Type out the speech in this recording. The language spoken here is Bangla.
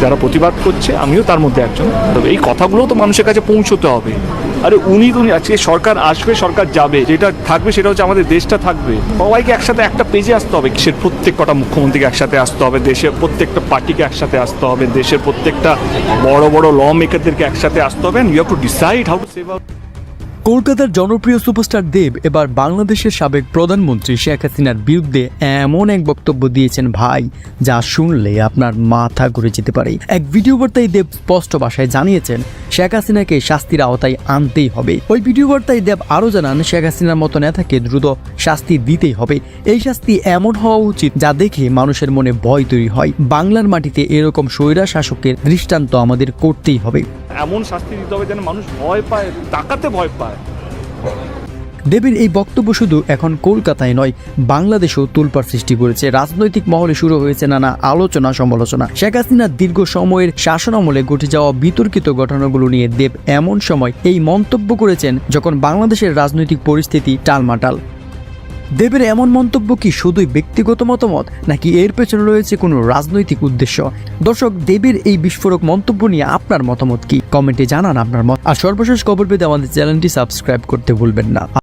যারা প্রতিবাদ করছে, আমিও তার মধ্যে একজন। তবে এই কথাগুলো তো মানুষের কাছে পৌঁছতে হবে। আরে উনি আজকে সরকার আসবে, সরকার যাবে, যেটা থাকবে সেটা হচ্ছে আমাদের দেশটা থাকবে। সবাইকে একসাথে একটা পেজে আসতে হবে। দেশের প্রত্যেক কটা মুখ্যমন্ত্রীকে একসাথে আসতে হবে, দেশের প্রত্যেকটা পার্টিকে একসাথে আসতে হবে, দেশের প্রত্যেকটা বড় বড় ল মেকারদেরকে একসাথে আসতে হবে। You have to decide how to save our. কলকাতার জনপ্রিয় সুপারস্টার দেব এবার বাংলাদেশের সাবেক প্রধানমন্ত্রী শেখ হাসিনার বিরুদ্ধে এমন এক বক্তব্য দিয়েছেন ভাই, যা শুনলে আপনার মাথা ঘুরে যেতে পারে। এক ভিডিও বার্তায় দেব স্পষ্ট ভাষায় জানিয়েছেন শেখ হাসিনাকে শাস্তির আওতায় আনতেই হবে। ওই ভিডিও বার্তায় দেব আরও জানান শেখ হাসিনার মতো নেতাকে দ্রুত শাস্তি দিতেই হবে। এই শাস্তি এমন হওয়া উচিত যা দেখে মানুষের মনে ভয় তৈরি হয়। বাংলার মাটিতে এরকম স্বৈরা শাসকের দৃষ্টান্ত আমাদের করতেই হবে। এমন শাস্তি দিতে হবে যেন মানুষ ভয় পায়, তাকাতে ভয় পায়। দেবের এই বক্তব্য শুধু এখন কলকাতায় নয়, বাংলাদেশেও তোলপাড় সৃষ্টি করেছে। রাজনৈতিক মহলে শুরু হয়েছে নানা আলোচনা সমালোচনা। শেখ হাসিনার দীর্ঘ সময়ের শাসনামলে ঘটে যাওয়া বিতর্কিত ঘটনাগুলো নিয়ে দেব এমন সময় এই মন্তব্য করেছেন যখন বাংলাদেশের রাজনৈতিক পরিস্থিতি টালমাটাল। দেবের এমন মন্তব্য কি শুধুই ব্যক্তিগত মতামত, নাকি এর পেছনে রয়েছে কোনো রাজনৈতিক উদ্দেশ্য? দর্শক, দেবের এই বিস্ফোরক মন্তব্য নিয়ে আপনার মতামত কি? কমেন্টে জানান আপনার মত। আর সর্বশেষ খবর পেতে আমাদের চ্যানেলটি সাবস্ক্রাইব করতে ভুলবেন না।